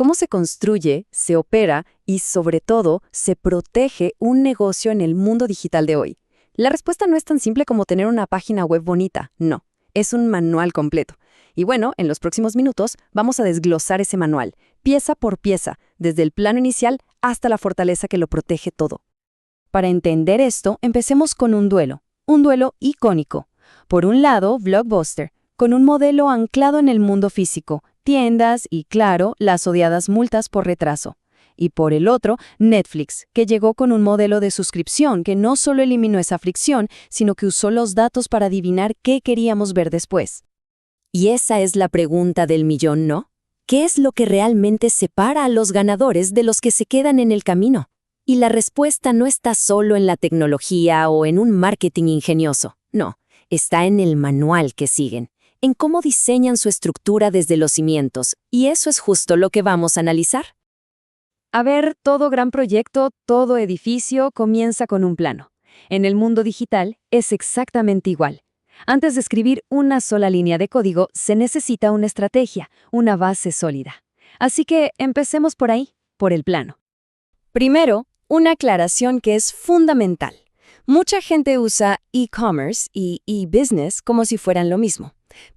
¿Cómo se construye, se opera y, sobre todo, se protege un negocio en el mundo digital de hoy? La respuesta no es tan simple como tener una página web bonita, no. Es un manual completo. Y bueno, en los próximos minutos vamos a desglosar ese manual, pieza por pieza, desde el plano inicial hasta la fortaleza que lo protege todo. Para entender esto, empecemos con un duelo icónico. Por un lado, Blockbuster, con un modelo anclado en el mundo físico, tiendas y, claro, las odiadas multas por retraso. Y por el otro, Netflix, que llegó con un modelo de suscripción que no solo eliminó esa fricción, sino que usó los datos para adivinar qué queríamos ver después. Y esa es la pregunta del millón, ¿no? ¿Qué es lo que realmente separa a los ganadores de los que se quedan en el camino? Y la respuesta no está solo en la tecnología o en un marketing ingenioso, no, está en el manual que siguen, en cómo diseñan su estructura desde los cimientos, y eso es justo lo que vamos a analizar. A ver, todo gran proyecto, todo edificio comienza con un plano. En el mundo digital es exactamente igual. Antes de escribir una sola línea de código, se necesita una estrategia, una base sólida. Así que empecemos por ahí, por el plano. Primero, una aclaración que es fundamental. Mucha gente usa e-commerce y e-business como si fueran lo mismo,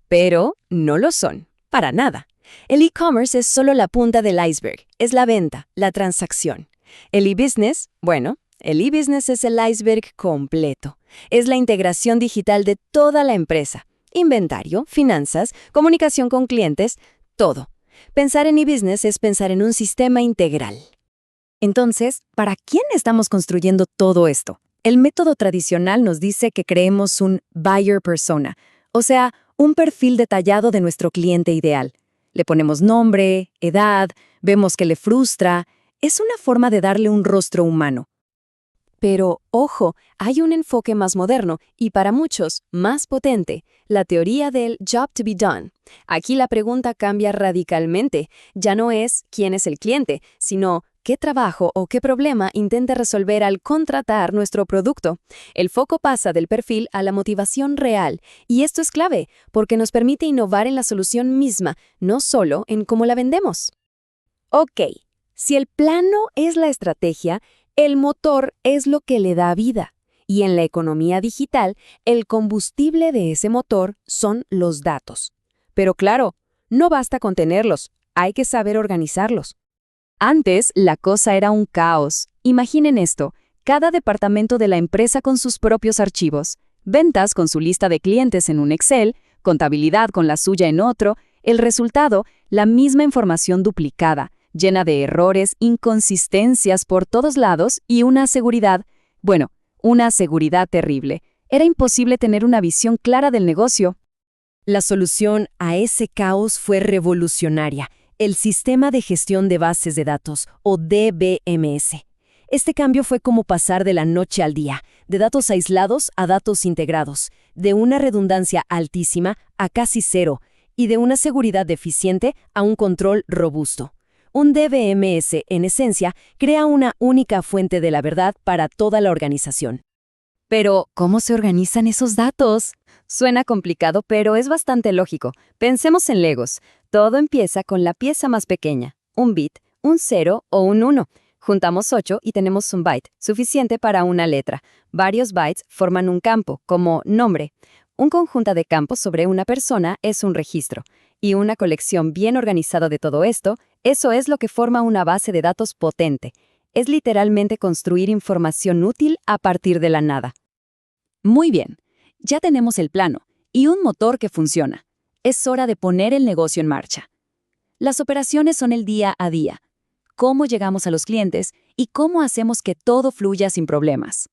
pero no lo son, para nada. El e-commerce es solo la punta del iceberg, es la venta, la transacción. El e-business, bueno, el e-business es el iceberg completo. Es la integración digital de toda la empresa. Inventario, finanzas, comunicación con clientes, todo. Pensar en e-business es pensar en un sistema integral. Entonces, ¿para quién estamos construyendo todo esto? El método tradicional nos dice que creemos un buyer persona, o sea, un perfil detallado de nuestro cliente ideal. Le ponemos nombre, edad, vemos que le frustra. Es una forma de darle un rostro humano. Pero, ojo, hay un enfoque más moderno y para muchos más potente, la teoría del job to be done. Aquí la pregunta cambia radicalmente. Ya no es quién es el cliente, sino qué trabajo o qué problema intenta resolver al contratar nuestro producto. El foco pasa del perfil a la motivación real, y esto es clave, porque nos permite innovar en la solución misma, no solo en cómo la vendemos. Ok, si el plano es la estrategia, el motor es lo que le da vida. Y en la economía digital, el combustible de ese motor son los datos. Pero claro, no basta con tenerlos, hay que saber organizarlos. Antes, la cosa era un caos. Imaginen esto, cada departamento de la empresa con sus propios archivos, ventas con su lista de clientes en un Excel, contabilidad con la suya en otro, el resultado, la misma información duplicada, llena de errores, inconsistencias por todos lados y una seguridad terrible. Era imposible tener una visión clara del negocio. La solución a ese caos fue revolucionaria. El Sistema de Gestión de Bases de Datos, o DBMS. Este cambio fue como pasar de la noche al día, de datos aislados a datos integrados, de una redundancia altísima a casi cero, y de una seguridad deficiente a un control robusto. Un DBMS, en esencia, crea una única fuente de la verdad para toda la organización. Pero, ¿cómo se organizan esos datos? Suena complicado, pero es bastante lógico. Pensemos en Legos. Todo empieza con la pieza más pequeña, un bit, un 0 o un 1. Juntamos 8 y tenemos un byte, suficiente para una letra. Varios bytes forman un campo, como nombre. Un conjunto de campos sobre una persona es un registro. Y una colección bien organizada de todo esto, eso es lo que forma una base de datos potente. Es literalmente construir información útil a partir de la nada. Muy bien, ya tenemos el plano y un motor que funciona. Es hora de poner el negocio en marcha. Las operaciones son el día a día. Cómo llegamos a los clientes y cómo hacemos que todo fluya sin problemas.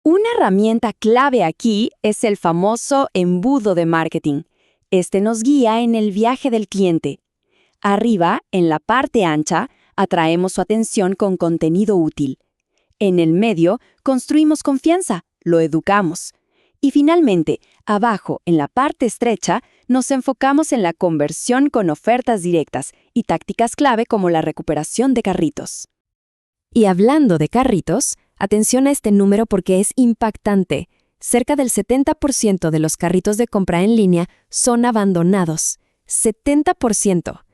Una herramienta clave aquí es el famoso embudo de marketing. Este nos guía en el viaje del cliente. Arriba, en la parte ancha, atraemos su atención con contenido útil. En el medio, construimos confianza, lo educamos. Y finalmente, abajo, en la parte estrecha, nos enfocamos en la conversión con ofertas directas y tácticas clave como la recuperación de carritos. Y hablando de carritos, atención a este número porque es impactante. Cerca del 70% de los carritos de compra en línea son abandonados. 70%.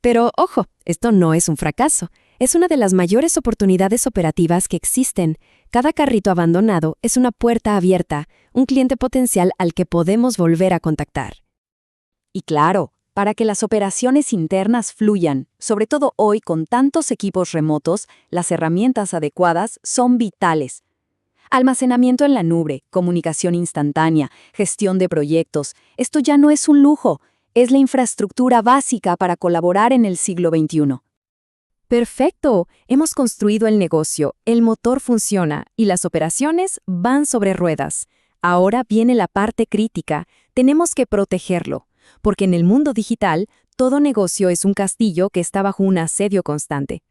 Pero ojo, esto no es un fracaso. Es una de las mayores oportunidades operativas que existen. Cada carrito abandonado es una puerta abierta, un cliente potencial al que podemos volver a contactar. Y claro, para que las operaciones internas fluyan, sobre todo hoy con tantos equipos remotos, las herramientas adecuadas son vitales. Almacenamiento en la nube, comunicación instantánea, gestión de proyectos, esto ya no es un lujo, es la infraestructura básica para colaborar en el siglo XXI. Perfecto, hemos construido el negocio, el motor funciona y las operaciones van sobre ruedas. Ahora viene la parte crítica, tenemos que protegerlo, porque en el mundo digital, todo negocio es un castillo que está bajo un asedio constante.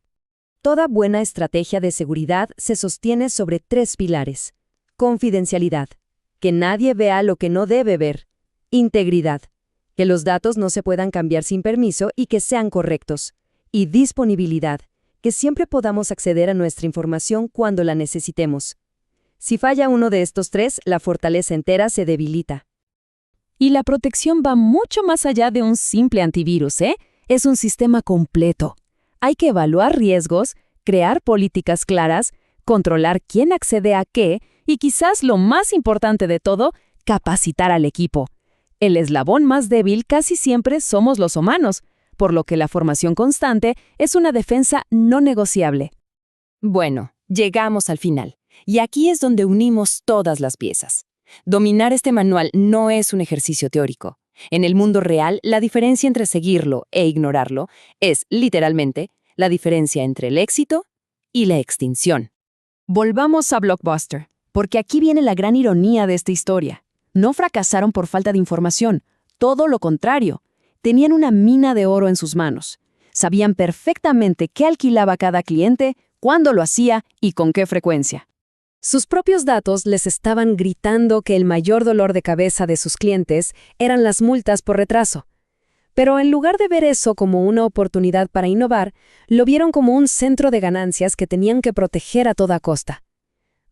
Toda buena estrategia de seguridad se sostiene sobre 3 pilares. Confidencialidad, que nadie vea lo que no debe ver. Integridad, que los datos no se puedan cambiar sin permiso y que sean correctos. Y disponibilidad, que siempre podamos acceder a nuestra información cuando la necesitemos. Si falla uno de estos 3, la fortaleza entera se debilita. Y la protección va mucho más allá de un simple antivirus, ¿eh? Es un sistema completo. Hay que evaluar riesgos, crear políticas claras, controlar quién accede a qué y quizás lo más importante de todo, capacitar al equipo. El eslabón más débil casi siempre somos los humanos, por lo que la formación constante es una defensa no negociable. Bueno, llegamos al final, y aquí es donde unimos todas las piezas. Dominar este manual no es un ejercicio teórico. En el mundo real, la diferencia entre seguirlo e ignorarlo es, literalmente, la diferencia entre el éxito y la extinción. Volvamos a Blockbuster, porque aquí viene la gran ironía de esta historia. No fracasaron por falta de información, todo lo contrario. Tenían una mina de oro en sus manos. Sabían perfectamente qué alquilaba cada cliente, cuándo lo hacía y con qué frecuencia. Sus propios datos les estaban gritando que el mayor dolor de cabeza de sus clientes eran las multas por retraso. Pero en lugar de ver eso como una oportunidad para innovar, lo vieron como un centro de ganancias que tenían que proteger a toda costa.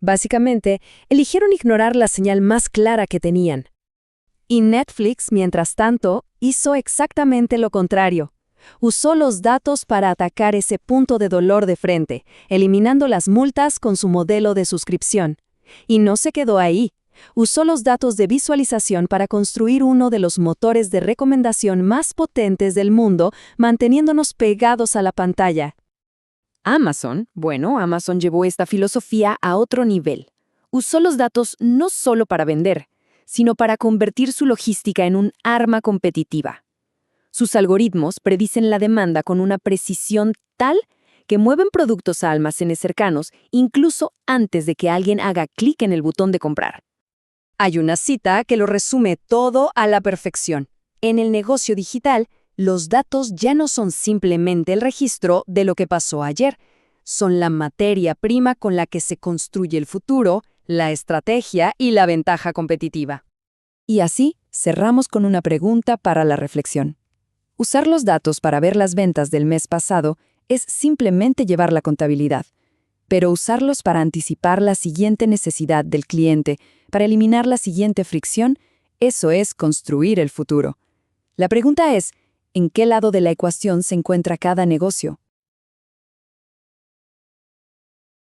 Básicamente, eligieron ignorar la señal más clara que tenían. Y Netflix, mientras tanto, hizo exactamente lo contrario. Usó los datos para atacar ese punto de dolor de frente, eliminando las multas con su modelo de suscripción. Y no se quedó ahí. Usó los datos de visualización para construir uno de los motores de recomendación más potentes del mundo, manteniéndonos pegados a la pantalla. Amazon llevó esta filosofía a otro nivel. Usó los datos no solo para vender, sino para convertir su logística en un arma competitiva. Sus algoritmos predicen la demanda con una precisión tal que mueven productos a almacenes cercanos incluso antes de que alguien haga clic en el botón de comprar. Hay una cita que lo resume todo a la perfección. En el negocio digital, los datos ya no son simplemente el registro de lo que pasó ayer, son la materia prima con la que se construye el futuro, la estrategia y la ventaja competitiva. Y así, cerramos con una pregunta para la reflexión. Usar los datos para ver las ventas del mes pasado es simplemente llevar la contabilidad, pero usarlos para anticipar la siguiente necesidad del cliente, para eliminar la siguiente fricción, eso es construir el futuro. La pregunta es, ¿en qué lado de la ecuación se encuentra cada negocio?